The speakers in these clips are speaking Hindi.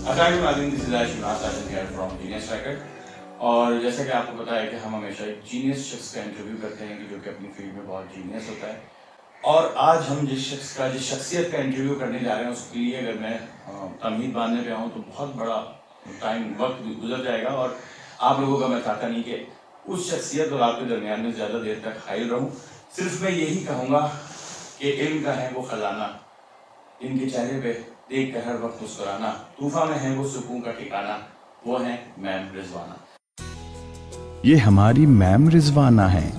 और जैसे कि आपको पता है कि हम हमेशा एक जीनियस शख्स का इंटरव्यू करते हैं कि जो कि अपनी फील्ड में बहुत जीनियस होता है। और आज हम जिस शख्सियत का इंटरव्यू करने जा रहे हैं उसके लिए अगर मैं तमीद बांधने पे आऊँ तो बहुत बड़ा वक्त गुजर जाएगा और आप लोगों का मैं चाहता नहीं कि उस शख्सियत और आपके दरमियान में ज़्यादा देर तक हाइल रहूँ। सिर्फ मैं यही कहूँगा कि इल्म का है वो ख़जाना, इनके चेहरे पे देख कर हर वक्त मुस्कुराना, तूफा में है वो सुकून का ठिकाना, वो है मैम रिजवाना। ये हमारी मैम रिजवाना है,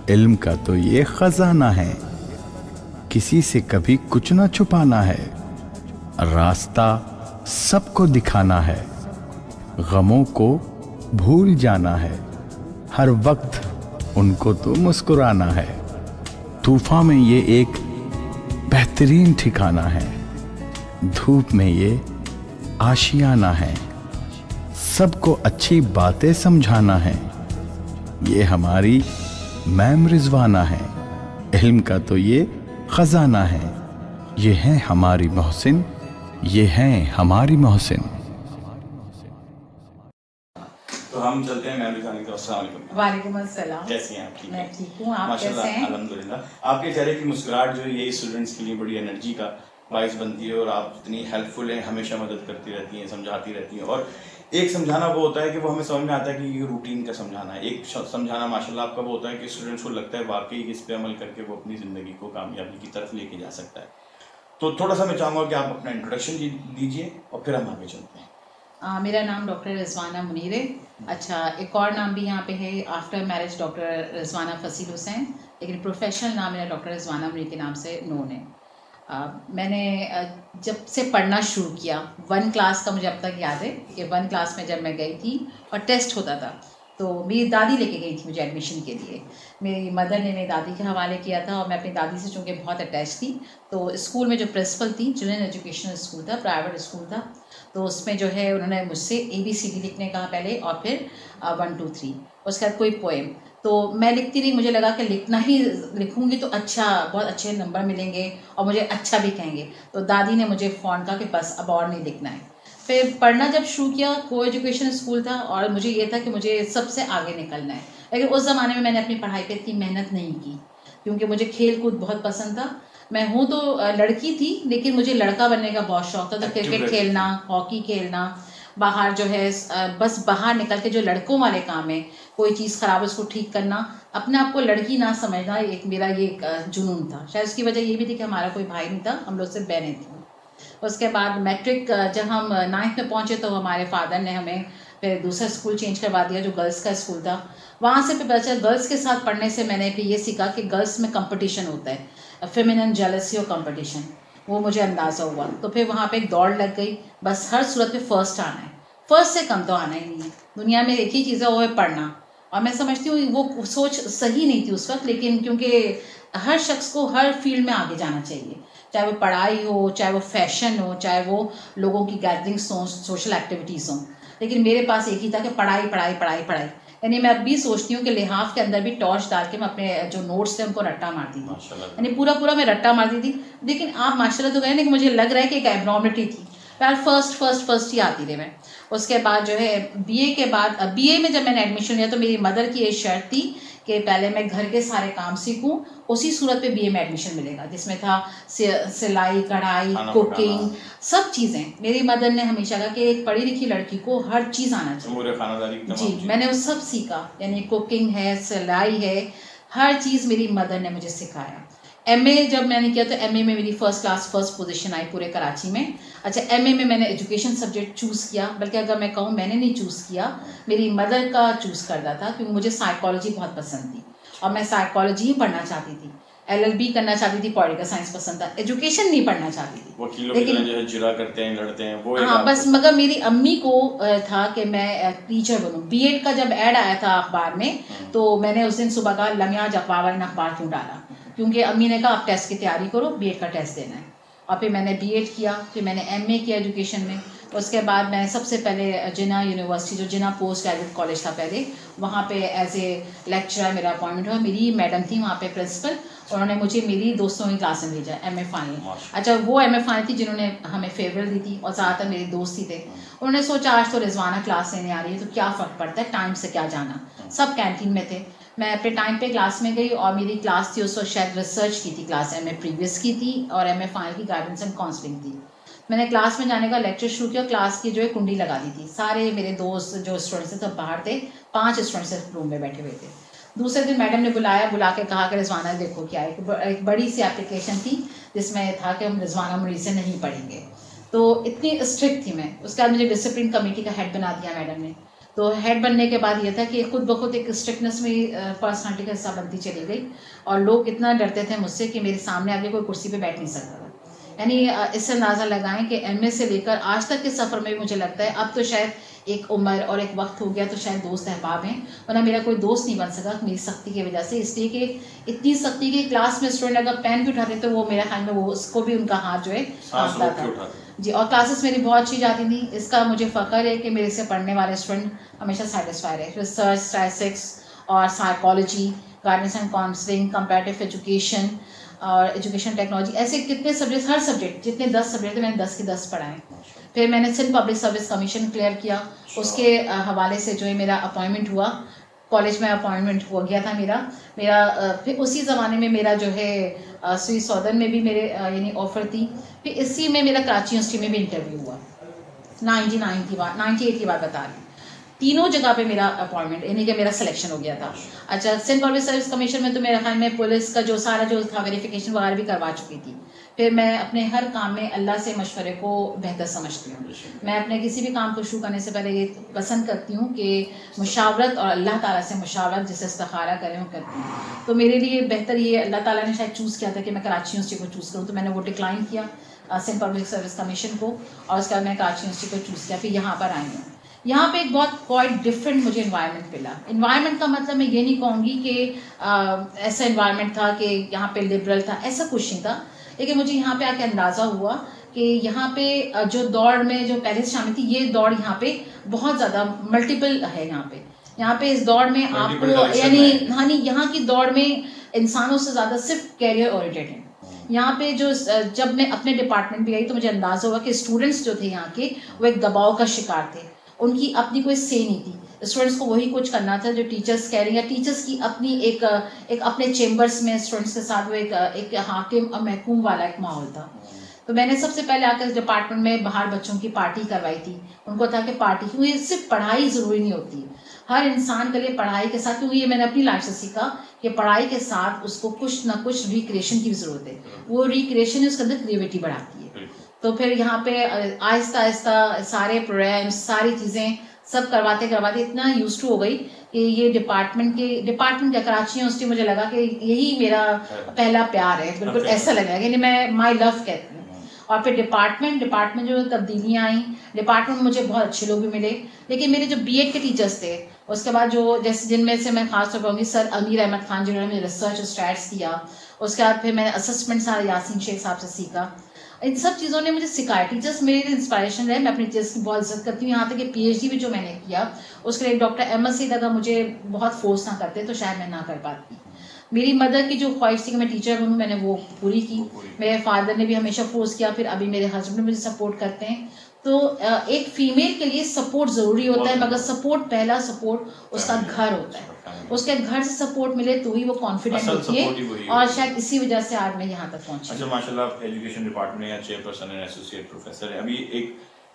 इल्म का तो ये खजाना है, किसी से कभी कुछ ना छुपाना है, रास्ता सबको दिखाना है, गमों को भूल जाना है, हर वक्त उनको तो मुस्कुराना है, तूफान में ये एक बेहतरीन ठिकाना है, धूप में ये आशियाना है, सबको अच्छी बातें समझाना है, ये हमारी मैम रिजवाना है, इल्म का तो ये खजाना है, ये हैं हमारी मोहसिन, ये हैं हमारी मोहसिन। तो हम चलते हैं मैम रिजवाना की। अस्सलाम वालेकुम। वालेकुम अस्सलाम। कैसी हैं आप? मैं ठीक हूँ, आप कैसे हैं? अल्हम्दुलिल्लाह। आपके चेहरे की मुस्कुराहट जो है ये स्टूडेंट्स के लिए बड़ी एनर्जी का बाइस बनती है और आप इतनी हेल्पफुल हैं, हमेशा मदद करती रहती हैं, समझाती रहती हैं। और एक समझाना वो होता है कि वो हमें समझ में आता है कि ये रूटीन का समझाना है, एक समझाना माशाल्लाह आपका वो होता है कि स्टूडेंट्स को लगता है वाकई इस पे अमल करके वो अपनी ज़िंदगी को कामयाबी की तरफ लेके जा सकता है। तो थोड़ा सा मैं चाहूँगा कि आप अपना इंट्रोडक्शन दीजिए और फिर हम आगे चलते हैं। मेरा नाम डॉक्टर रिजवाना मुनीर है। अच्छा, एक और नाम भी यहाँ पे है आफ्टर मैरिज डॉक्टर रिजवाना फसील हुसैन, लेकिन प्रोफेशनल नाम मेरा डॉक्टर रिजवाना मुनीर के नाम से नोन है। मैंने जब से पढ़ना शुरू किया 1 क्लास का मुझे अब तक याद है कि 1 क्लास में जब मैं गई थी और टेस्ट होता था तो मेरी दादी लेके गई थी मुझे एडमिशन के लिए। मेरी मदर ने मेरी दादी के हवाले किया था और मैं अपनी दादी से चूँकि बहुत अटैच थी तो स्कूल में जो प्रिंसिपल थी, चिल्ड्रन एजुकेशनल स्कूल था, प्राइवेट स्कूल था, तो उसमें जो है उन्होंने मुझसे ABCD लिखने कहा पहले और फिर 1 2 3, उसके बाद कोई पोएम। तो मैं लिखती रही, मुझे लगा कि लिखूंगी तो अच्छा, बहुत अच्छे नंबर मिलेंगे और मुझे अच्छा भी कहेंगे। तो दादी ने मुझे फ़ोन कहा कि बस अब और नहीं लिखना है। फिर पढ़ना जब शुरू किया, को एजुकेशन स्कूल था और मुझे ये था कि मुझे सबसे आगे निकलना है। लेकिन उस ज़माने में मैंने अपनी पढ़ाई पे इतनी मेहनत नहीं की क्योंकि मुझे खेल कूद बहुत पसंद था। मैं हूँ तो लड़की थी लेकिन मुझे लड़का बनने का बहुत शौक था। तो क्रिकेट खेलना, हॉकी खेलना, बाहर जो है बस बाहर निकल के जो लड़कों वाले काम है, कोई चीज़ ख़राब है उसको ठीक करना, अपने आप को लड़की ना समझना, एक मेरा ये जुनून था। शायद उसकी वजह ये भी थी कि हमारा कोई भाई नहीं था, हम लोग सिर्फ बहनें थीं। उसके बाद मैट्रिक जब हम 9th में पहुँचे तो हमारे फादर ने हमें फिर दूसरा स्कूल चेंज करवा दिया जो गर्ल्स का स्कूल था। वहाँ से फिर बच्चा गर्ल्स के साथ पढ़ने से मैंने फिर ये सीखा कि गर्ल्स में कंपटीशन होता है, फेमिनिन जेलसी और कंपटीशन, वो मुझे अंदाज़ा हुआ। तो फिर वहाँ पे एक दौड़ लग गई, बस हर सूरत में फ़र्स्ट आना है, फ़र्स्ट से कम तो आना ही नहीं है। दुनिया में एक ही चीज़ है, वो है पढ़ना। और मैं समझती हूँ वो सोच सही नहीं थी उस वक्त, लेकिन क्योंकि हर शख्स को हर फील्ड में आगे जाना चाहिए, चाहे वो पढ़ाई हो, चाहे वो फैशन हो, चाहे वो लोगों की गैदरिंग्स हों, सोशल एक्टिविटीज़ हों। लेकिन मेरे पास एक ही था कि पढ़ाई पढ़ाई पढ़ाई पढ़ाई। यानी मैं अब भी सोचती हूँ कि लिहाफ के अंदर भी टॉर्च डाल के मैं अपने जो नोट्स थे उनको रट्टा मारती थी, यानी पूरा मैं रट्टा मारती थी। लेकिन आप माशाल्लाह तो कहें ना कि मुझे लग रहा है कि एक एब्नॉर्मलिटी थी। यार फर्स्ट ही आती रही मैं। उसके बाद जो है BA के बाद, BA में जब मैंने एडमिशन लिया तो मेरी मदर की ये शर्त थी कि पहले मैं घर के सारे काम सीखूं, उसी सूरत पे BA में एडमिशन मिलेगा, जिसमें था सिलाई, कढ़ाई, कुकिंग, सब चीज़ें। मेरी मदर ने हमेशा कहा कि एक पढ़ी लिखी लड़की को हर चीज़ आना चाहिए। जी, मैंने वो सब सीखा, यानी कुकिंग है, सिलाई है, हर चीज़ मेरी मदर ने मुझे सिखाया। MA जब मैंने किया तो MA में मेरी फर्स्ट पोजीशन आई पूरे कराची में। अच्छा, MA में मैंने एजुकेशन सब्जेक्ट चूज़ किया, बल्कि अगर मैं कहूँ मैंने नहीं चूज़ किया, मेरी मदर का चूज़ करता था, क्योंकि मुझे साइकोलॉजी बहुत पसंद थी और मैं साइकोलॉजी ही पढ़ना चाहती थी। LLB करना चाहती थी, पॉलिटिकल साइंस पसंद था, एजुकेशन नहीं पढ़ना चाहती थी। लेकिन जो है जिरा करते हैं, लड़ते हैं, वो हाँ, बस मगर मेरी अम्मी को था कि मैं टीचर बनूँ। BEd का जब ऐड आया था अखबार में तो मैंने उस दिन सुबह कहा लम्या अखबार ने अखबार क्यों डाला, क्योंकि अम्मी ने कहा आप टेस्ट की तैयारी करो, BEd का टेस्ट देना है। और फिर मैंने BEd किया, फिर मैंने MA किया एजुकेशन में। उसके बाद मैं सबसे पहले जिना यूनिवर्सिटी, जो जिना पोस्ट ग्रेजुएट कॉलेज था पहले, वहाँ पे एज ए लेक्चरर मेरा अपॉइंटमेंट हुआ। मेरी मैडम थी वहाँ पे प्रिंसिपल, उन्होंने मुझे मेरी दोस्तों की क्लास में भेजा MA फाइनल। अच्छा, वो MA फाइनल थी जिन्होंने हमें फेवरेल दी थी और ज़्यादातर मेरे दोस्त ही थे। उन्होंने सोचा आज तो रिजवाना क्लास लेने आ रही है तो क्या फ़र्क पड़ता है, टाइम से क्या जाना। सब कैंटीन में थे, मैं अपने टाइम पे क्लास में गई और मेरी क्लास थी उस वक्त शायद रिसर्च की थी क्लास, MA प्रीवियस की थी और MA फाइनल की गाइडेंस एंड काउंसलिंग थी। मैंने क्लास में जाने का लेक्चर शुरू किया, क्लास की जो है कुंडी लगा दी थी। सारे मेरे दोस्त जो स्टूडेंट्स थे सब बाहर थे, 5 स्टूडेंट्स रूम में बैठे हुए थे। दूसरे दिन मैडम ने बुला के कहा कि रिजवाना देखो क्या एक बड़ी सी एप्लीकेशन थी जिसमें था कि हम रिजवाना मुनीर से नहीं पढ़ेंगे। तो इतनी स्ट्रिक्ट थी मैं। उसके बाद मुझे डिसिप्लिन कमेटी का हेड बना दिया मैडम ने। तो हेड बनने के बाद ये था कि खुद ब खुद एक स्ट्रिक्टनेस में पर्सनालिटी का हिस्सा बनती चली गई और लोग इतना डरते थे मुझसे कि मेरे सामने आगे कोई कुर्सी पे बैठ नहीं सकता था। यानी इससे अंदाज़ा लगाएं कि MA से लेकर आज तक के सफ़र में भी मुझे लगता है अब तो शायद एक उम्र और एक वक्त हो गया तो शायद दोस्त अहबाब हैं, वरना मेरा कोई दोस्त नहीं बन सका मेरी सख्ती की वजह से। इसलिए कि इतनी सख्ती की क्लास में स्टूडेंट अगर पेन भी उठाते तो वो मेरे ख्याल में वो उसको भी उनका हाथ जो है कांपता था जी। और क्लासेस मेरी बहुत अच्छी जाती थी। इसका मुझे फ़ख्र है कि मेरे से पढ़ने वाले स्टूडेंट हमेशा सेटिस्फाइड है। रिसर्च, स्टैटिस्टिक्स और psychology, guidance and counselling, comparative education और एजुकेशन टेक्नोलॉजी, ऐसे कितने सब्जेक्ट, हर सब्जेक्ट जितने 10 सब्जेक्ट थे मैंने 10 के 10 पढ़ाए। फिर मैंने Sindh public service commission clear किया, उसके हवाले से जो है मेरा अपॉइंटमेंट हुआ, कॉलेज में अपॉइंटमेंट हो गया था मेरा। फिर उसी ज़माने में मेरा जो है स्वीट सौदर्न में भी मेरे यानी ऑफ़र थी। फिर इसी में मेरा कराची यूनिवर्सिटी में भी इंटरव्यू हुआ 98 की बात बता रही हूँ। तीनों जगह पे मेरा अपॉइंटमेंट यानी कि मेरा सिलेक्शन हो गया था। अच्छा, सिंध पब्लिक सर्विस कमीशन में तो मेरे ख्याल में पुलिस का जो सारा जो था वेरिफिकेशन वगैरह भी करवा चुकी थी। फिर मैं अपने हर काम में अल्लाह से मशवरे को बेहतर समझती हूँ। मैं अपने किसी भी काम को शुरू करने से पहले ये पसंद करती हूँ कि मुशावरत और अल्लाह ताला से मुशावरत जिसे इस्तिखारा करें वो करती हूँ। तो मेरे लिए बेहतर ये अल्लाह ताला ने शायद चूज़ किया था कि मैं कराची यूनिवर्सिटी को चूज़ करूँ, तो मैंने वो डिक्लाइन किया सिंध पब्लिक सर्विस कमीशन को और उसके बाद मैंने कराची यूनिवर्सिटी को चूज़ किया। फिर यहाँ पर आई हूँ। यहाँ पे एक बहुत क्वाइट डिफरेंट मुझे इन्वायरमेंट मिला। इन्वायरमेंट का मतलब मैं ये नहीं कहूँगी कि ऐसा इन्वायरमेंट था कि यहाँ पे लिबरल था, ऐसा कुछ नहीं था। लेकिन मुझे यहाँ पे आके अंदाज़ा हुआ कि यहाँ पे जो दौड़ में जो पहले से शामिल थी, ये दौड़ यहाँ पे बहुत ज़्यादा मल्टीपल है। यहाँ पे इस दौड़ में आपको यानी हाँ नहीं, यहाँ की दौड़ में इंसानों से ज़्यादा सिर्फ कैरियर ओरिएंटेड है। यहाँ पे जो जब मैं अपने डिपार्टमेंट भी आई तो मुझे अंदाज़ा हुआ कि स्टूडेंट्स जो थे यहाँ के वो एक दबाव का शिकार थे। उनकी अपनी कोई से नहीं थी। स्टूडेंट्स को वही कुछ करना था जो टीचर्स कह रही हैं, या टीचर्स की अपनी एक अपने चेम्बर्स में स्टूडेंट्स के साथ वो एक हाकिम और महकूम वाला एक माहौल था। तो मैंने सबसे पहले आकर इस डिपार्टमेंट में बाहर बच्चों की पार्टी करवाई थी। उनको था कि पार्टी क्योंकि सिर्फ पढ़ाई ज़रूरी नहीं होती, हर इंसान के लिए पढ़ाई के साथ, क्योंकि ये मैंने अपनी लाइफ से सीखा कि पढ़ाई के साथ उसको कुछ ना कुछ रिक्रिएशन की भी ज़रूरत है। वो रिक्रिएशन उसके अंदर क्रिएटिविटी बढ़ाती है। तो फिर यहाँ पे आहिस्ता आहिस्ता सारे प्रोग्राम्स, सारी चीज़ें सब करवाते करवाते इतना यूज्ड टू हो गई कि ये डिपार्टमेंट का कराची यूनिवर्सिटी मुझे लगा कि यही मेरा पहला प्यार है। बिल्कुल ऐसा लगा कि मैं माई लव कहती हूँ। और फिर डिपार्टमेंट जो तब्दीलियाँ आई, डिपार्टमेंट मुझे बहुत अच्छे लोग भी मिले। लेकिन मेरे जो BEd के टीचर्स थे, उसके बाद जो जैसे जिनमें से मैं खास तौर पर कहूँगी सर अमीर अहमद खान जिन्होंने मुझे रिसर्च स्टैट्स दिया। उसके बाद फिर मैंने असेसमेंट सारा यासीन शेख साहब से सीखा। इन सब चीज़ों ने मुझे सिखाया। टीचर्स मेरे लिए इंस्पायरेशन रहे। मैं अपनी टीचर्स की बहुत इज्जत करती हूँ। यहाँ तक कि PhD भी जो मैंने किया उसके लिए डॉक्टर अहमद सईद अगर मुझे बहुत फोर्स ना करते तो शायद मैं ना कर पाती। मेरी मदर की जो ख्वाहिश थी कि मैं टीचर बनूँ, मैंने वो पूरी की। मेरे फादर ने भी हमेशा फोर्स किया, फिर अभी मेरे हस्बैंड मुझे सपोर्ट करते हैं। तो एक फ़ीमेल के लिए सपोर्ट ज़रूरी होता है, मगर पहला सपोर्ट उसका घर होता है। उसके घर से सपोर्ट मिले तो ही वो कॉन्फिडेंट होती है और शायद इसी वजह से आज मैं यहाँ तक पहुँची। अच्छा, माशाल्लाह एजुकेशन डिपार्टमेंट या चेयरपर्सन एंड एसोसिएट प्रोफेसर है। अभी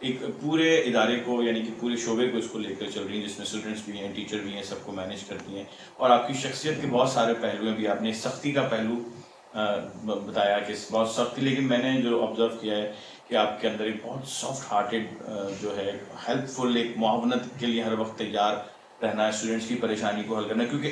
एक पूरे इदारे को यानी कि पूरे शोबे को इसको लेकर चल रही है, जिसमें स्टूडेंट्स भी हैं, टीचर भी हैं, सबको मैनेज करती हैं। और आपकी शख्सियत के बहुत सारे पहलू हैं। भी आपने सख्ती का पहलू बताया कि बहुत सख्ती, लेकिन मैंने जो ऑब्जर्व किया है कि आपके अंदर एक बहुत सॉफ्ट हार्टेड जो है हेल्पफुल, एक मुआवनत के लिए हर वक्त तैयार रहना है, स्टूडेंट्स की परेशानी को हल करना। क्योंकि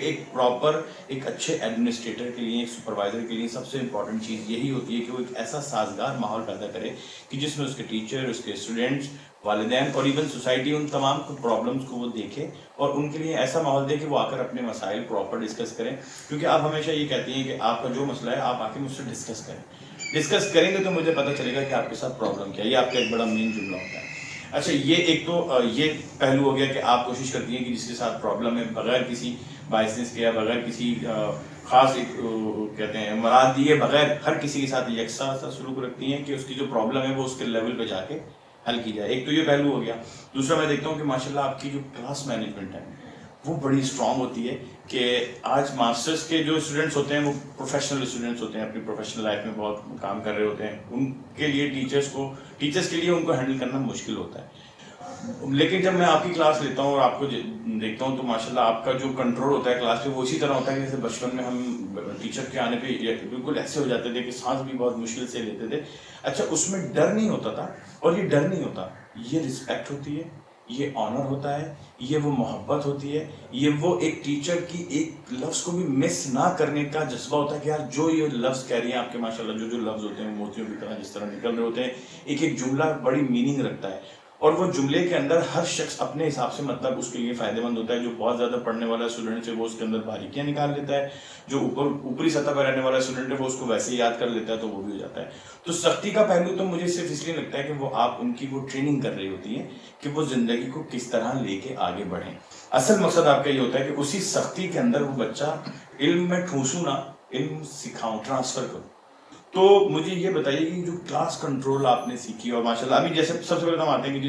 एक अच्छे एडमिनिस्ट्रेटर के लिए, एक सुपरवाइज़र के लिए सबसे इम्पॉर्टेंट चीज़ यही होती है कि वो एक ऐसा साजगार माहौल पैदा करे कि जिसमें उसके टीचर, उसके स्टूडेंट्स, वालिदैन और इवन सोसाइटी उन तमाम प्रॉब्लम्स को वो देखे और उनके लिए ऐसा माहौल दे कि वो आकर अपने मसाइल प्रॉपर डिस्कस करें। क्योंकि आप हमेशा ये कहती हैं कि आपका जो मसला है आप आके मुझसे डिस्कस करेंगे तो मुझे पता चलेगा कि आपके साथ प्रॉब्लम क्या है। ये आपका एक बड़ा मेन जुमला होता है। अच्छा, ये एक तो ये पहलू हो गया कि आप कोशिश करती हैं कि जिसके साथ प्रॉब्लम है बगैर किसी बायसनेस के या बगैर किसी खास एक कहते हैं मराद दिए बगैर हर किसी के साथ यकसा सा सलूक रखती हैं कि उसकी जो प्रॉब्लम है वो उसके लेवल पे जाके हल की जाए। एक तो ये पहलू हो गया। दूसरा मैं देखता हूँ कि माशाल्लाह आपकी जो क्लास मैनेजमेंट है वो बड़ी स्ट्रांग होती है कि आज मास्टर्स के जो स्टूडेंट्स होते हैं वो प्रोफेशनल स्टूडेंट्स होते हैं, अपनी प्रोफेशनल लाइफ में बहुत काम कर रहे होते हैं। उनके लिए टीचर्स के लिए उनको हैंडल करना मुश्किल होता है। लेकिन जब मैं आपकी क्लास लेता हूँ और आपको देखता हूँ तो माशाल्लाह आपका जो कंट्रोल होता है क्लास पे वो इसी तरह होता है जैसे बचपन में हम टीचर के आने पे बिल्कुल ऐसे हो जाते थे कि सांस भी बहुत मुश्किल से लेते थे। अच्छा, उसमें डर नहीं होता था, और ये डर नहीं होता, ये रिस्पेक्ट होती है, ये ऑनर होता है, ये वो मोहब्बत होती है, ये वो एक टीचर की एक लफ्ज़ को भी मिस ना करने का जज्बा होता है कि यार जो ये लफ्ज़ कह रही हैं आपके माशाल्लाह जो लफ्ज़ होते हैं मोतियों की तरह जिस तरह निकल रहे होते हैं, एक एक जुमला बड़ी मीनिंग रखता है और वो जुमले के अंदर हर शख्स अपने हिसाब से मतलब उसके लिए फ़ायदेमंद होता है। जो बहुत ज़्यादा पढ़ने वाला स्टूडेंट है वो उसके अंदर बारीकियाँ निकाल लेता है, जो ऊपरी सतह पर रहने वाला स्टूडेंट है वो उसको वैसे ही याद कर लेता है, तो वो भी हो जाता है। तो सख्ती का पहलू तो मुझे सिर्फ इसलिए लगता है कि वो आप उनकी वो ट्रेनिंग कर रही होती है कि वो ज़िंदगी को किस तरह लेके आगे बढ़ें। असल मकसद आपका ये होता है कि उसी सख्ती के अंदर वो बच्चा इल्म में ठूंसूं ना, इल्म सिखाऊं, ट्रांसफ़र करूं। तो मुझे ये बताइए कि जो क्लास कंट्रोल आपने सीखी और माशाल्लाह अभी जैसे सबसे पहले तो हम आते हैं कि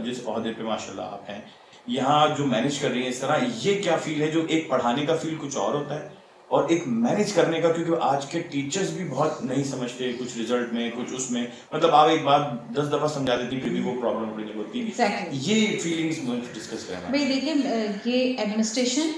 जिस ओहदे पे माशाल्लाह आप हैं यहाँ जो मैनेज कर रही हैं इस तरह, ये क्या फील है? जो एक पढ़ाने का फील कुछ और होता है और एक मैनेज करने का, क्योंकि आज के टीचर्स भी बहुत नहीं समझते कुछ रिजल्ट में कुछ उसमें, मतलब आप एक बात 10 दफ़ा समझा देती फिर भी वो प्रॉब्लम होने होती है। ये फीलिंग्स मुझे डिस्कस करना। भाई देखिए, ये एडमिनिस्ट्रेशन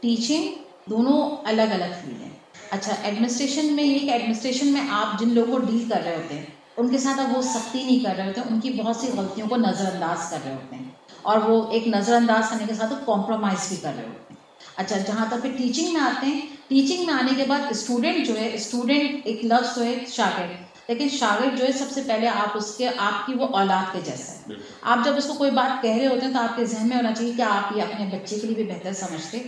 टीचिंग दोनों अलग अलग फील्ड हैं। अच्छा, एडमिनिस्ट्रेशन में ये कि एडमिनिस्ट्रेशन में आप जिन लोगों को डील कर रहे होते हैं उनके साथ आप वो सख्ती नहीं कर रहे होते हैं, उनकी बहुत सी गलतियों को नज़रअंदाज कर रहे होते हैं और वो एक नज़रअंदाज करने के साथ वो कॉम्प्रोमाइज़ भी कर रहे होते हैं। अच्छा, जहाँ तक फिर टीचिंग में आते हैं, टीचिंग में आने के बाद स्टूडेंट जो है, स्टूडेंट एक लफ्ज़ जो है शागिर्द, लेकिन शागिर्द जो है सबसे पहले आपकी वो औलाद के जैसा है। आप जब उसको कोई बात कह रहे होते हैं तो आपके जहन में होना चाहिए कि आप ये अपने बच्चे के लिए भी बेहतर समझते,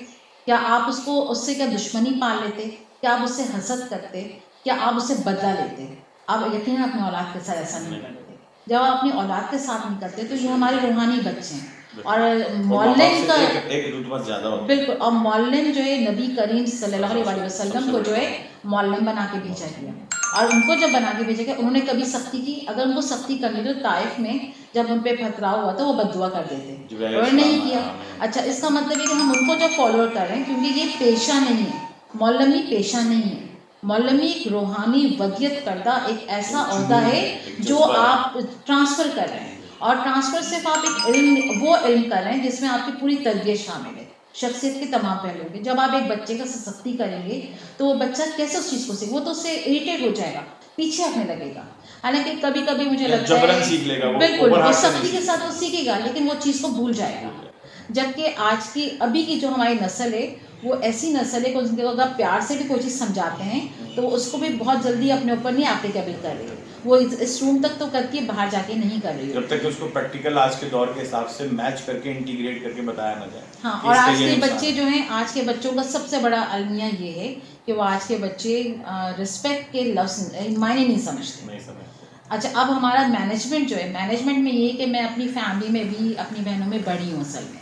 क्या आप उससे क्या दुश्मनी पाल लेते, क्या आप उससे हसद करते, क्या आप उससे बदला लेते? आप यकीनन अपने औलाद के साथ ऐसा नहीं करते। जब आप अपनी औलाद के साथ नहीं करते तो ये हमारे रूहानी बच्चे हैं। और मौलम का एक रुतबा ज़्यादा होता है। बिल्कुल, और मौलम जो है नबी करीम सल्लल्लाहु अलैहि वसल्लम को जो है मौलम बना के भेजा गया, और उनको जब बना के भेजा गया उन्होंने कभी सख्ती की? अगर उनको सख्ती करनी तो ताइफ में जब उन पे पथराव हुआ तो वो बद्दुआ कर देते, और नहीं किया। अच्छा, इसका मतलब है कि हम उनको जब फॉलो कर रहे हैं, क्योंकि ये पेशा नहीं है, मौलमी पेशा नहीं है, मौलमी एक रूहानी वदियत करदा एक ऐसा ओहदा है जो आप ट्रांसफ़र कर रहे हैं, और ट्रांसफ़र सिर्फ आप एक इल्म कर रहे हैं जिसमें आपकी पूरी तरबियत शामिल है, शख्सियत के तमाम पहलू के। जब आप एक बच्चे का सख्ती करेंगे तो वो बच्चा कैसे उस चीज़ को सीखे? वो तो उससे इरिटेट हो जाएगा, पीछे हटने लगेगा। हालांकि कभी कभी मुझे लगता है बिल्कुल वो सख्ती के साथ वो सीखेगा, लेकिन वो चीज़ को भूल जाएगा। जबकि आज की अभी की जो हमारी नस्ल है वो ऐसी नस्ल है कि उनके अगर प्यार से भी कोई चीज़ समझाते हैं तो उसको भी बहुत जल्दी अपने ऊपर नहीं एप्लीकेबल कर रही है, वो इस रूम तक तो करती है, बाहर जाके नहीं कर रही है। जब तक उसको प्रैक्टिकल आज के दौर के हिसाब से मैच करके इंटीग्रेट करके बताया ना जाए। हाँ, और आज के बच्चे जो हैं, आज के बच्चों का सबसे बड़ा अलमिया ये है कि वो आज के बच्चे रिस्पेक्ट के लफ्ज़ मायने नहीं समझते। अच्छा, अब हमारा मैनेजमेंट जो है, मैनेजमेंट में ये कि मैं अपनी फैमिली में भी अपनी बहनों में बड़ी हूँ असल में,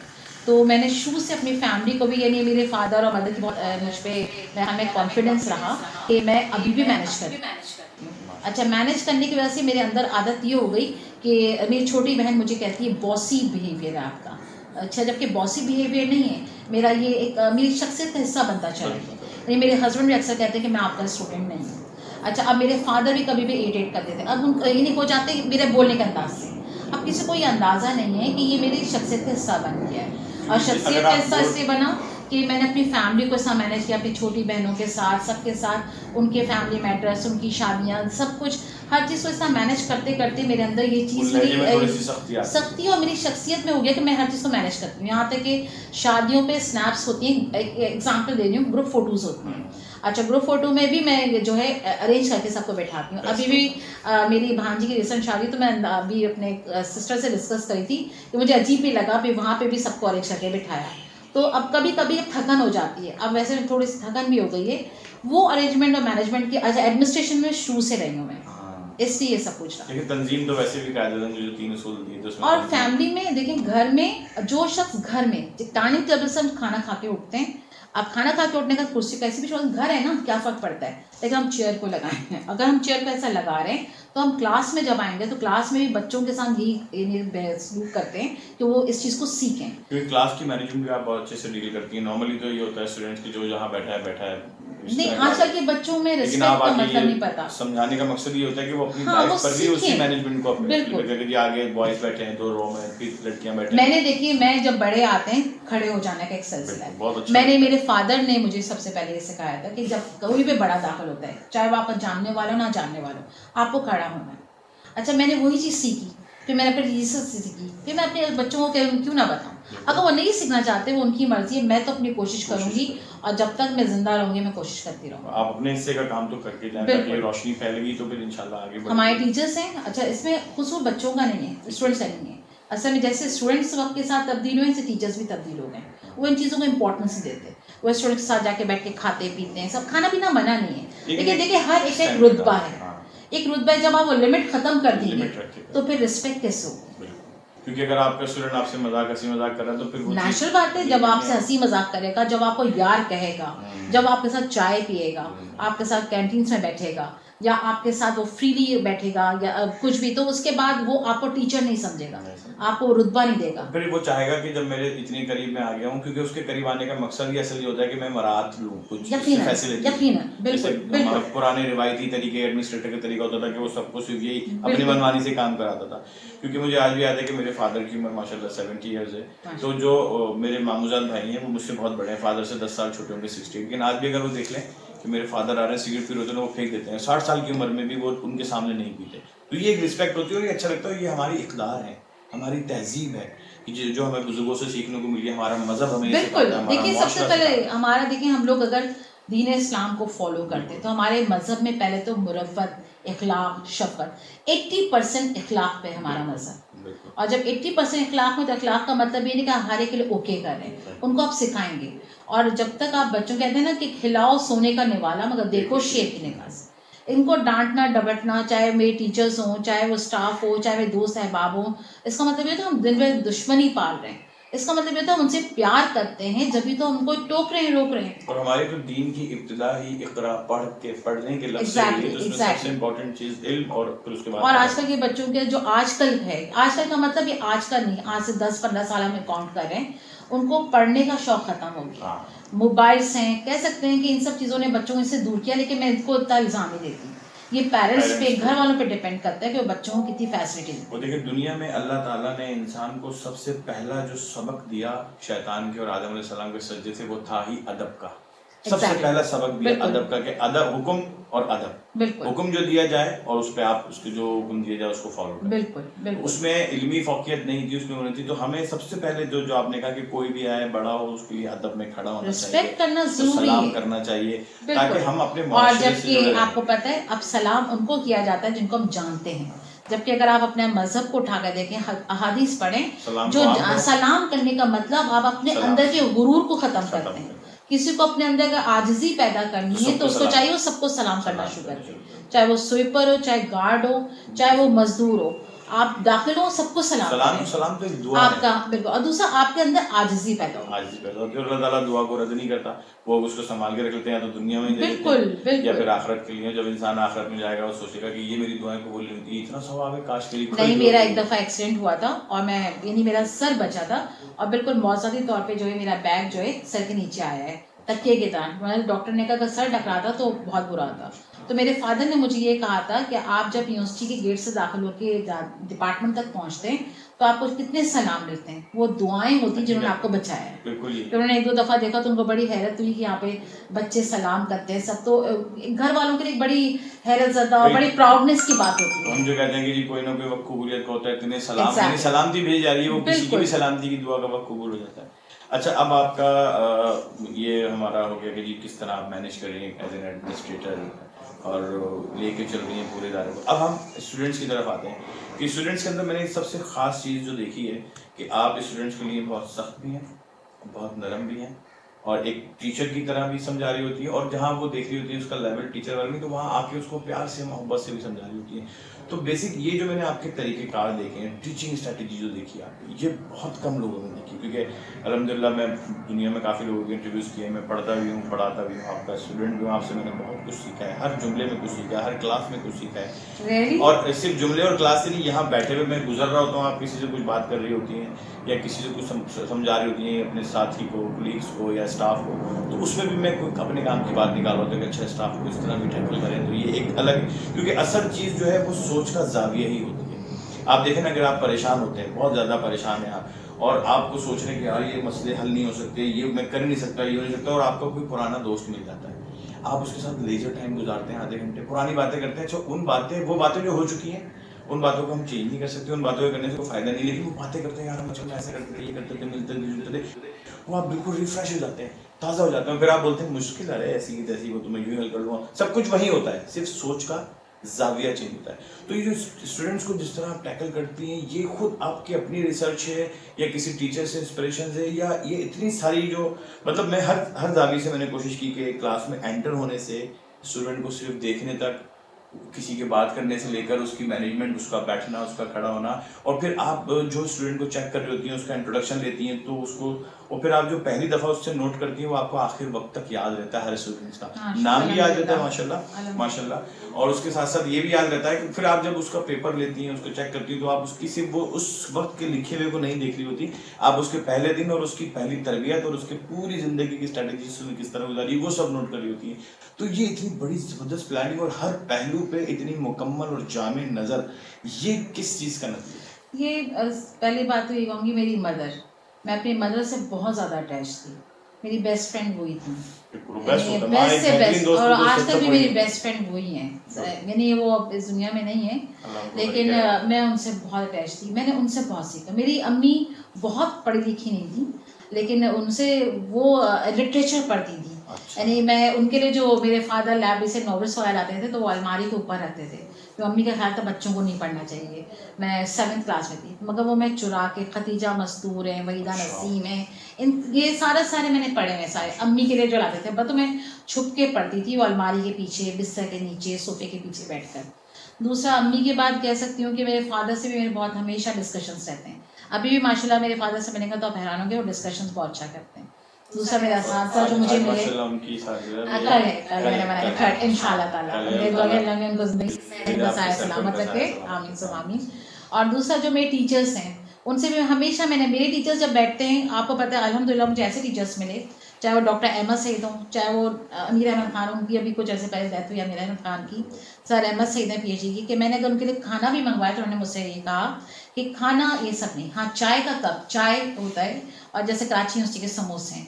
तो मैंने शुरू से अपनी फैमिली को भी, यानी मेरे फादर और मदर की बहुत मुझ पर हमें कॉन्फिडेंस रहा कि मैं अभी भी मैनेज करती हूँ। अच्छा, मैनेज करने की वजह से मेरे अंदर आदत ये हो गई कि मेरी छोटी बहन मुझे कहती है बॉसी बिहेवियर है आपका। अच्छा, जबकि बॉसी बिहेवियर नहीं है मेरा, ये एक मेरी शख्सियत का हिस्सा बनता चला गया। मेरे हस्बैंड भी अक्सर कहते हैं कि मैं आपका स्टूडेंट नहीं हूँ। अच्छा, अब मेरे फादर भी कभी भी इरिटेट कर देते, अब उन ये नहीं हो जाते मेरे बोलने के अंदाज से। अब किसी को ये अंदाज़ा नहीं है कि ये मेरी शख्सियत का हिस्सा बन गया है, और शख्सियत का हिस्सा इससे बना कि मैंने अपनी फैमिली को ऐसा मैनेज किया, अपनी छोटी बहनों के साथ, सबके साथ, उनके फैमिली मैटर्स, उनकी शादियाँ, सब कुछ, हर चीज़ को ऐसा मैनेज करते करते मेरे अंदर ये चीज़ सख्ती और मेरी शख्सियत में हो गया कि मैं हर चीज़ को मैनेज करती हूँ। यहाँ तक कि शादियों पे स्नैप्स होती हैं, एग्जाम्पल दे रही हूँ, ग्रुप फ़ोटोज़ होती हैं। अच्छा, ग्रुप फ़ोटो में भी मैं जो है अरेंज करके सबको बैठाती हूँ। अभी भी मेरी भांजी की रिसेंट शादी, तो मैं अभी अपने सिस्टर से डिस्कस करी थी कि मुझे अजीब भी लगा, फिर वहाँ पे भी सबको अरेंज करके बिठाया। तो अब कभी कभी थकन हो जाती है, अब वैसे थोड़ी सी थकन भी हो गई है, वो अरेंजमेंट और मैनेजमेंट की। अच्छा, एडमिनिस्ट्रेशन में शुरू से रही हूँ मैं, इसलिए ये सब पूछ रहा। लेकिन तंजीम तो वैसे भी कायदेमंद जो 3 उसूल दिए तो उसमें और तंजीम- फैमिली में देखिए, घर में जो शख्स घर में डाइनिंग टेबल से हम खाना खा के उठते हैं, अब खाना खा के उठने का कुर्सी कैसी भी घर है ना, क्या फ़र्क पड़ता है, लेकिन हम चेयर को लगाए हैं। अगर हम चेयर को ऐसा लगा रहे हैं तो हम क्लास में जब आएंगे तो क्लास में भी बच्चों के साथ यही सलूक करते हैं कि वो इस चीज़ को सीखें। क्योंकि क्लास की मैनेजमेंट भी आप बहुत अच्छे से डील करती हैं। नॉर्मली तो ये होता है स्टूडेंट्स की जो जहाँ बैठा है नहीं, आजकल के बच्चों में लेकिन रिस्पेक्ट आप का आके मतलब ये नहीं पता। समझाने का मकसद ये होता है कि वो अपनी हाँ, लाइफ वो पर भी उसी सीखें। मैनेजमेंट को बिल्कुल। कि आगे बॉयज बैठे हैं 2 रो में, फिर लड़कियां बैठे हैं। मैंने देखिए, मैं जब बड़े आते हैं खड़े हो जाने का एक सिलसिला है। बहुत अच्छा। मैंने, मेरे फादर ने मुझे सबसे पहले ये सिखाया था कि जब कोई भी बड़ा दाखिल होता है, चाहे वो आप जानने वाला ना जानने वाला, आपको खड़ा होना है। अच्छा, मैंने वही चीज़ सीखी, फिर मैंने अपने टीचर से सीखी, फिर मैं अपने बच्चों को क्यों ना बताऊँ। अगर वो नहीं सीखना चाहते, वो उनकी मर्जी है, मैं तो अपनी कोशिश करूँगी और जब तक मैं जिंदा रहूँगी मैं कोशिश करती रहूँगी। आप अपने हिस्से का काम तो करके जाएं ताकि ये रोशनी फैलेगी तो फिर इंशाल्लाह आगे बढ़ेगी। हमारे टीचर्स हैं, अच्छा इसमें खुद बच्चों का नहीं है, स्टूडेंट्स का नहीं है। असल में जैसे स्टूडेंट्स वक्त के साथ तब्दील हुए, टीचर्स भी तब्दील हो गए। वो इन चीज़ों को इंपॉर्टेंस देते, वो स्टूडेंट्स के साथ जाके बैठ के खाते पीते हैं, सब खाना पीना मना नहीं है, लेकिन देखिए हर एक रुतबा है। एक रुतबा है, जब आप वो लिमिट खत्म कर देंगे तो फिर रिस्पेक्ट कैसे होगी। क्योंकि अगर आपका स्टूडेंट आपसे हंसी मजाक कर रहा है तो फिर नेचुरल बात है, जब आपसे हंसी मजाक करेगा, जब आपको यार कहेगा, जब आपके साथ चाय पिएगा, आपके साथ कैंटीन में बैठेगा या आपके साथ वो फ्रीली बैठेगा या कुछ भी, तो उसके बाद वो आपको टीचर नहीं समझेगा, आपको रुतबा नहीं देगा। फिर वो चाहेगा कि जब मेरे इतने करीब में आ गया हूँ, क्योंकि उसके करीब आने का मकसद ही असल ये होता है कि मैं मराहत लूँ कुछ यकीनन, बिल्कुल। पुराने रिवायती तरीके एडमिनिस्ट्रेटर का तरीका होता था कि वो सबको सिर्फ यही अपनी मनमानी से काम कराता था। क्योंकि मुझे आज भी याद है कि मेरे फादर की उम्र माशाल्लाह 70 ईयर्स है, तो जो मेरे मामूजान भाई हैं वो मुझसे बहुत बड़े हैं, फादर से 10 साल छोटे होंगे 60, लेकिन आज भी अगर वो देख लें कि मेरे फादर आ रहे हैं सिगरेट पी रहे होते हैं, वो फेंक देते हैं। 60 साल की उम्र में भी वो उनके सामने नहीं पीते। तो ये एक रिस्पेक्ट होती है और ये अच्छा लगता है। ये हमारी इक़्तिदार है, हमारी तहजीब है कि जो हमें बुजुर्गों से सीखने को मिली है, हमारा मज़हब हमें बिल्कुल। देखिए सबसे पहले हमारा, देखिए हम लोग अगर दीन इस्लाम को फॉलो करते तो हमारे मज़हब में पहले तो मुरव्वत, इखलाक, शफ़क़त, 80% इखलाक पे हमारा मज़हब। और जब 80% इखलाक में, तो इखलाक का मतलब ये नहीं कि हर एक के लिए ओके कर रहे हैं, उनको आप सिखाएंगे। और जब तक आप बच्चों कहते हैं ना कि खिलाओ सोने का निवाला मगर देखो शेर की निगाह से, इनको डांटना डबटना, चाहे मेरे टीचर्स हों, चाहे वो स्टाफ हो, चाहे मेरे दोस्त अहबाब हों, इसका मतलब ये तो हम दिल में दुश्मनी पाल रहे हैं। इसका मतलब ये तो हम उनसे प्यार करते हैं, जब भी तो हमको टोक रहे हैं, रोक रहे हैं। और हमारे तो दीन की इब्तिदा ही इक़रा पढ़ने के लफ्ज़ से ही, तो उसमें सबसे इम्पोर्टेंट चीज़ इल्म और फिर उसके बाद। और आजकल के बच्चों के जो आजकल है, आजकल का मतलब ये आजकल नहीं, आज से 10-15 साल हम काउंट कर रहे हैं, उनको पढ़ने का शौक खत्म हो गया। मोबाइल्स हैं, कह सकते हैं कि इन सब चीज़ों ने बच्चों को इससे दूर किया, लेकिन मैं इनको इतना इल्ज़ाम नहीं देती। ये पेरेंट्स पे, घर वालों पे डिपेंड करता है कि वो बच्चों को कितनी फैसिलिटी देते हैं। वो देखिए, दुनिया में अल्लाह ताला ने इंसान को सबसे पहला जो सबक दिया शैतान के और आदम अलैहिस्सलाम के सजदे से, वो था ही अदब का। सबसे पहला सबक दिया अदब का, कि अदब, हुक्म और अदब। हुक्म जो दिया जाए और उस पे आप उसके जो हुक्म दिया जाए उसको फॉलो करें। बिल्कुल। उसमें इल्मी फौकियत नहीं थी, उसमें होनी थी। तो हमें सबसे पहले जो आपने कहा कि कोई भी आए बड़ा हो, उसके लिए अदब में खड़ा होना चाहिए, रिस्पेक्ट करना जरूरी है, सलाम करना चाहिए, ताकि हम अपने और जबकि आपको पता है अब सलाम उनको किया जाता है जिनको हम जानते हैं, जबकि अगर आप अपने मजहब को उठा कर देखें, अहादीस पढ़ें, जो सलाम करने का मतलब आप अपने अंदर के गुरूर को खत्म करते हैं। किसी को अपने अंदर का आजिज़ी पैदा करनी है तो उसको चाहिए वो सबको सलाम करना शुरू करे, चाहे वो स्वीपर हो, चाहे गार्ड हो, चाहे वो मजदूर हो, आप दाखिल हो सबको सलाम तो एक दुआ आपका है। बिल्कुल। और दूसरा आपके अंदर आजिज़ी पैदा हो, अल्लाह ताला दुआ को रद्द नहीं करता, वो उसको संभाल के रख लेते हैं, तो दुनिया में बिल्कुल या फिर आखिरत के लिए। जब इंसान आखिरत में जाएगा वो सोचेगा कि ये मेरी दुआएं कबूल नहीं होती, इतना सवाब है, काश मेरी। नहीं, मेरा एक दफ़ा एक्सीडेंट हुआ था और मैं, यानी मेरा सर बचा था और बिल्कुल मौजूदी तौर पर जो है मेरा बैग जो है सर के नीचे आया है तकिए के तरह। डॉक्टर ने कहा अगर सर टकरा था तो बहुत बुरा था। तो मेरे फादर ने मुझे ये कहा था कि आप जब यूनिवर्सिटी के गेट से दाखिल होकर डिपार्टमेंट तक पहुंचते हैं तो आपको कितने सलाम मिलते हैं, वो दुआएं होती जिन्होंने आपको बचाया है। तो उन्होंने 1-2 दफ़ा देखा तो उनको बड़ी हैरत हुई कि यहाँ पे बच्चे सलाम करते हैं सब, तो घर वालों के लिए बड़ी हैरत ज़दा और बड़ी प्राउडनेस की बात होती है। हम जो कहते हैं कि जी कोई ना कोई वक्त कबूलियत का होता है, इतने सलामती भेज जा रही है, वो किसी की भी सलामती की दुआ का वक्त कबूल हो जाता है। अच्छा, अब आपका ये हमारा हो गया कि जी किस तरह आप मैनेज कर रही हैं एज एन एडमिनिस्ट्रेटर और लेके चल रही हैं पूरे इदारे को। अब हम स्टूडेंट्स की तरफ आते हैं कि स्टूडेंट्स के अंदर मैंने सबसे ख़ास चीज़ जो देखी है कि आप स्टूडेंट्स के लिए बहुत सख्त भी हैं, बहुत नरम भी हैं और एक टीचर की तरह भी समझा रही होती है, और जहाँ वो देख रही होती है उसका लेवल टीचर वाला नहीं, तो वहाँ आके उसको प्यार से मोहब्बत से भी समझा रही होती है। तो बेसिक ये जो मैंने आपके तरीक़ेकार देखे हैं, टीचिंग स्ट्रैटेजी जो देखी आपने, ये बहुत कम लोगों ने देखी, क्योंकि अल्हम्दुलिल्लाह मैं दुनिया में काफ़ी लोगों के इंटरव्यूज़ किए, मैं पढ़ता भी हूँ, पढ़ाता भी हूँ, आपका स्टूडेंट भी हूँ, आपसे मैंने बहुत कुछ सीखा है, हर जुमले में कुछ सीखा है, हर क्लास में कुछ सीखा है। Really? और सिर्फ जुमले और क्लास से नहीं, यहाँ बैठे हुए मैं गुजर रहा होता हूँ, आप किसी से कुछ बात कर रही होती हैं या किसी से कुछ समझा रही होती हैं अपने साथी को, कोलीग्स को या स्टाफ को, तो उसमें भी मैं अपने काम की बात निकाल रहा होता हूँ कि अच्छा स्टाफ को इस तरह भी टैकल करें, तो ये एक अलग, क्योंकि असल चीज़ जो है वो सोच का जाविया ही होती है। आप देखें ना, अगर आप परेशान होते हैं, बहुत ज़्यादा परेशान हैं आप, और आपको सोच रहे हैं कि यार ये मसले हल नहीं हो सकते, ये मैं कर नहीं सकता, ये हो नहीं सकता, और आपका कोई पुराना दोस्त मिल जाता है, आप उसके साथ लेजर टाइम गुजारते हैं, आधे घंटे पुरानी बातें करते हैं। अच्छा, वो बातें जो हो चुकी हैं, उन बातों को हम चेंज नहीं कर सकते, उन बातों को करने से कोई फायदा नहीं, लेकिन वो बातें करते हैं, यार हम बचपन में ऐसा करते थे, ये करते थे, मिलते थे जुलते थे, वो आप बिल्कुल रिफ्रेश हो जाते हैं, ताज़ा हो जाते हैं। फिर आप बोलते हैं मुश्किल है ऐसी की तैसी, वो तो मैं यूँ हल कर लूँगा, सब कुछ वही होता है, सिर्फ सोच का जाविया चेंज होता है। तो ये जो स्टूडेंट्स को जिस तरह आप टैकल करती हैं, ये खुद आपकी अपनी रिसर्च है या किसी टीचर से इंस्पिरेशन है, या ये इतनी सारी जो, मतलब मैं हर जाविये से मैंने कोशिश की कि क्लास में एंटर होने से स्टूडेंट को सिर्फ देखने तक, किसी के बात करने से लेकर उसकी मैनेजमेंट, उसका बैठना, उसका खड़ा होना, और फिर आप जो स्टूडेंट को चेक कर रही होती हैं उसका इंट्रोडक्शन लेती हैं, तो उसको, और फिर आप जो पहली दफ़ा उससे नोट करती हैं वो आपको आखिर वक्त तक याद रहता है, हर स्टूडेंट्स का नाम भी याद रहता है माशाल्लाह माशाल्लाह, और उसके साथ साथ ये भी याद रहता है कि फिर आप जब उसका पेपर लेती हैं, उसको चेक करती हैं, तो आप उसकी सिर्फ वो उस वक्त के लिखे हुए को नहीं देख रही होती, आप उसके पहले दिन और उसकी पहली तरबियत और उसके पूरी ज़िंदगी की स्ट्रैटेजी से किस तरह गुजारी वो सब नोट कर रही होती हैं। तो ये इतनी बड़ी ज़बरदस्त प्लानिंग और हर पहलू पे इतनी मुकम्मल और जामे नज़र, ये किस चीज़ का नतीजा है? ये पहली बात तो ये कहूँगी, मेरी मदर, मैं अपनी मदर से बहुत ज़्यादा अटैच थी, मेरी बेस्ट फ्रेंड वही थी, बेस्ट से बेस्ट, और आज तक भी मेरी बेस्ट फ्रेंड वही हैं। यानी वो अब इस दुनिया में नहीं है, लेकिन मैं उनसे बहुत अटैच थी, मैंने उनसे बहुत सीखा। मेरी अम्मी बहुत पढ़ी लिखी नहीं थी, लेकिन उनसे वो लिटरेचर पढ़ती थी, यानी मैं उनके लिए, जो मेरे फादर लाइब्रेरी से नॉवेल्स वगैरह लाते थे तो वो अलमारी के ऊपर रखते थे, तो अम्मी का ख्याल था बच्चों को नहीं पढ़ना चाहिए। मैं 7th क्लास में थी, मगर वो मैं चुरा के, खतीजा मस्तूर है, वहीदा नसीम है, ये सारे मैंने पढ़े हुए सारे, अम्मी के लिए जो लाते थे, तो मैं छुप के पढ़ती थी, वो अलमारी के पीछे, बिस्तर के नीचे, सोफे के पीछे बैठकर। दूसरा, अम्मी के बाद कह सकती हूँ कि मेरे फादर से भी मेरे बहुत हमेशा डिस्कशंस रहते हैं, अभी भी माशाल्लाह मेरे फादर से मिलेंगे तो आप हैरान होंगे, वो डिस्कशंस बहुत अच्छा करते हैं। दूसरा मेरा साथ जो मुझे मिले इंशाल्लाह ताला सलामत रखे, आमीन सब आमीन। और दूसरा, जो मेरे टीचर्स हैं, उनसे भी हमेशा मैंने, मेरे टीचर्स जब बैठते हैं, आपको पता है अल्हम्दुलिल्लाह मुझे ऐसे टीचर्स मिले, चाहे वो डॉक्टर अहमद सईद हों, चाहे वो अमीर अहमद खान, उनकी अभी कुछ ऐसे पहले डेथ हुई अमीर अहमद खान की, सर अहमद सईद हैं PhD की, कि मैंने अगर उनके लिए खाना भी मंगवाया तो उन्होंने मुझसे ये कहा कि खाना ये सब नहीं, हाँ चाय का कप, चाय होता है, और जैसे कराची यूनिवर्सिटी के समोसे हैं,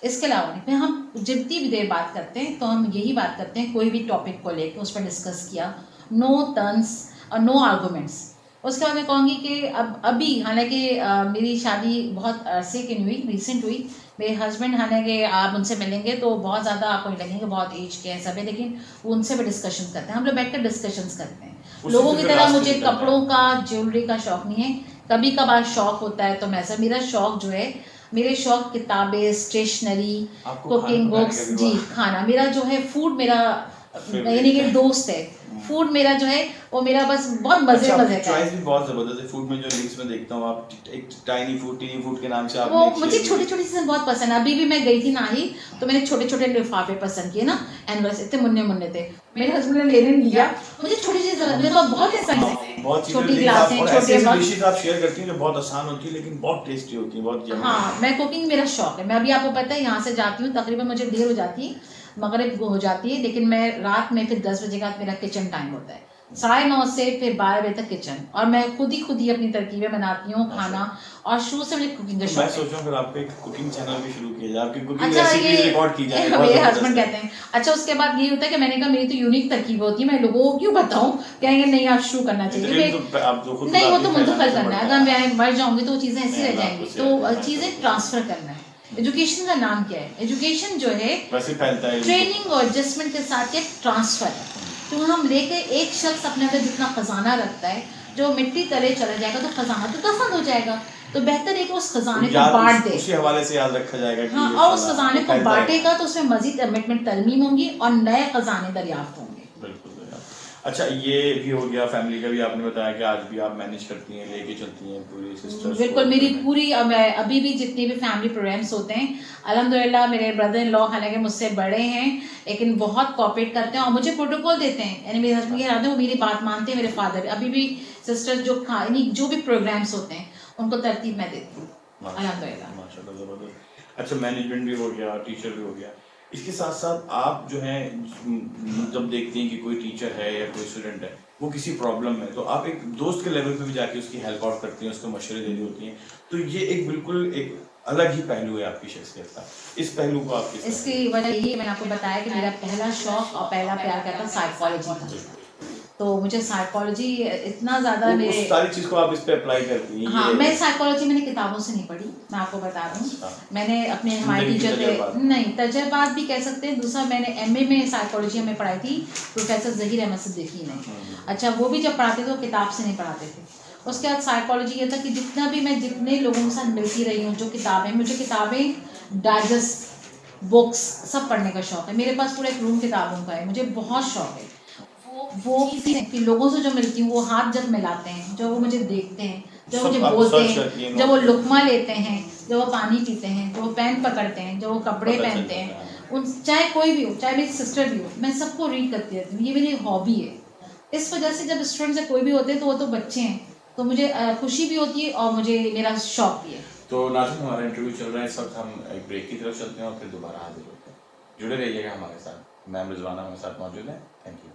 इसके अलावा नहीं। फिर हम जितनी भी देर बात करते हैं तो हम यही बात करते हैं, कोई भी टॉपिक को लेकर उस पर डिस्कस किया, नो टर्न्स और नो आर्गूमेंट्स। उसके बाद मैं कहूँगी कि अभी हालांकि मेरी शादी बहुत अरसे की नहीं हुई, रिसेंट हुई, मेरे हस्बैंड हालांकि आप उनसे मिलेंगे तो बहुत ज़्यादा आपको लगेंगे बहुत एज के हैं सब है, लेकिन वो उनसे भी डिस्कशन करते हैं, हम लोग बैठकर डिस्कशंस करते हैं। लोगों की तरह मुझे कपड़ों का, ज्वेलरी का शौक़ नहीं है, कभी कभार शौक़ होता है तो मैं ऐसा, मेरा शौक़ जो है, मेरे शौक़ किताबें, स्टेशनरी, कुकिंग बुक्स, जी खाना, मेरा जो है फूड, मेरा यानी कि दोस्त है, फूड मेरा जो है वो मेरा बस बहुत मजे का चॉइस भी बहुत जबरदस्त है फूड में, जो लिंक्स में देखता हूँ आप एक टीनी फूड के नाम से आप, वो मुझे छोटी छोटी चीज़ें बहुत पसंद है। अभी भी मैं गई थी नाही तो मैंने छोटे छोटे लिफाफे पसंद किए ना, एनवर्स इतने मुन्ने थे, मेरे हस्बैंड ने लेने नहीं लिया, मुझे छोटी चीज़ें मेरे पास बहुत पसंद है, बहुत छोटी गिलासें, छोटे डिशेस आप शेयर करती हैं जो बहुत आसान होती है लेकिन बहुत टेस्टी होती है, बहुत। हाँ, मैं कुकिंग मेरा शौक है। मैं अभी आपको पता है यहाँ से जाती हूँ, तकरीबन मुझे देर हो जाती है, मगरिब हो जाती है, लेकिन मैं रात में फिर 10 बजे का मेरा किचन टाइम होता है, 9:30 से फिर 12 बजे तक किचन, और मैं खुद ही अपनी तरकीबें बनाती हूँ खाना, और शुरू से मुझे कुकिंग का शौक है। मैं सोच रहा हूँ फिर आपको एक कुकिंग चैनल भी शुरू किया जाए, आपकी कुकिंग रेसिपीज रिकॉर्ड की जाए, मेरे हस्बैंड कहते हैं। अच्छा, उसके बाद ये होता है कि मैंने कहा मेरी तो यूनिक तरकीब होती है, मैं लोगों को क्यों बताऊँ, कहेंगे नहीं आप शुरू करना चाहिए, नहीं वो तो मुंतकिल करना है, अगर मैं मर जाऊँगी तो वो चीज़ें ऐसी रह जाएंगी, तो चीज़ें ट्रांसफ़र करना है। एजुकेशन का नाम क्या है? एजुकेशन जो है ट्रेनिंग और एडजस्टमेंट के साथ एक ट्रांसफ़र है, तो हम लेके एक शख्स अपने अंदर जितना खजाना रखता है, जो मिट्टी तले चला जाएगा तो खजाना तो दफन हो जाएगा, तो बेहतर है कि उस खजाने को याद बांट दे। उसी हवाले से याद रखा जाएगा कि हाँ, ये और उस फलाना खजाने को फैलता बांटेगा रहेगा। तो उसमें मजीद कमिटमेंट तरमीम होंगी और नए खजाने दरियाफ्त होंगे। बिल्कुल बिल्कुल। अच्छा, ये भी हो गया फैमिली का भी, आपने बताया कि आज भी आप मैनेज करती हैं, लेके चलती हैं पूरी सिस्टर्स। बिल्कुल, मेरी पूरी अभी भी जितने भी फैमिली प्रोग्राम्स होते हैं अल्हम्दुलिल्लाह मेरे ब्रदर इन लॉ हालांकि मुझसे बड़े हैं लेकिन बहुत कोऑपरेट करते हैं और मुझे प्रोटोकॉल देते हैं, यानी मेरे हस्बैंड के रहते हैं वो मेरी बात मानते हैं। मेरे फादर अभी भी सिस्टर्स जो भी प्रोग्राम्स होते हैं उनको तरतीब मैं देती हूँ अल्हम्दुलिल्लाह। माशाल्लाह, ज़बरदस्त। अच्छा, मैनेजमेंट भी हो गया, टीचर भी हो गया, इसके साथ साथ आप जो है जब देखती हैं कि कोई टीचर है या कोई स्टूडेंट है वो किसी प्रॉब्लम में, तो आप एक दोस्त के लेवल पे भी जाके उसकी हेल्प आउट करती हैं, उसको मशवरे देनी होती हैं, तो ये एक बिल्कुल एक अलग ही पहलू है आपकी शख्सियत का। इस पहलू को आप किस इसकी वजह ये मैंने आपको बताया कि मेरा पहला शौक और पहला प्यार क्या था, साइकोलॉजी था। तो मुझे साइकोलॉजी इतना ज़्यादा उस मेरे सारी चीज़ को आप इस पे अप्लाई करती हैं? हाँ, ये मैं साइकोलॉजी मैंने किताबों से नहीं पढ़ी, मैं आपको बता दूँ। मैंने अपने हमारे जिंदगी के टीचर तजुर्बात। थे नहीं तजुर्बात भी कह सकते हैं। दूसरा मैंने एमए में साइकोलॉजी में पढ़ाई थी प्रोफेसर ज़हीर अहमद सिद्दीकी ने। अच्छा, वो भी जब पढ़ाते थे वो किताब से नहीं पढ़ाते थे। उसके बाद साइकोलॉजी ये था कि जितना भी मैं जितने लोगों के साथ मिलती रही हूँ, जो किताबें मुझे किताबें डाइजेस्ट बुक्स सब पढ़ने का शौक़ है। मेरे पास पूरा एक रूम किताबों का है, मुझे बहुत शौक़ है। वो कि लोगों से जो मिलती हूँ वो हाथ जब मिलाते हैं, जब वो मुझे देखते हैं, जब सब मुझे आप बोलते सर्च करती हैं, हैं, जब वो नोट लुकमा लेते हैं, जब वो पानी पीते हैं, जब वो पेन पकड़ते हैं, जब वो कपड़े पता पहनते चलता हैं, है। उन चाहे कोई भी हो, चाहे मेरी सिस्टर भी हो, मैं सबको रीड करती रहती हूँ। ये मेरी हॉबी है। इस वजह से जब स्टूडेंट से कोई भी होते हैं तो वो तो बच्चे हैं, तो मुझे खुशी भी होती है और मुझे मेरा शौक भी है। तो नाज़रीन, हमारा इंटरव्यू चल रहा है, इस वक्त हम एक ब्रेक की तरफ चलते हैं और फिर दोबारा हाजिर होते हैं। जुड़े रहिएगा हमारे साथ। मैम रिजवाना हमारे साथ मौजूद है। Thank you.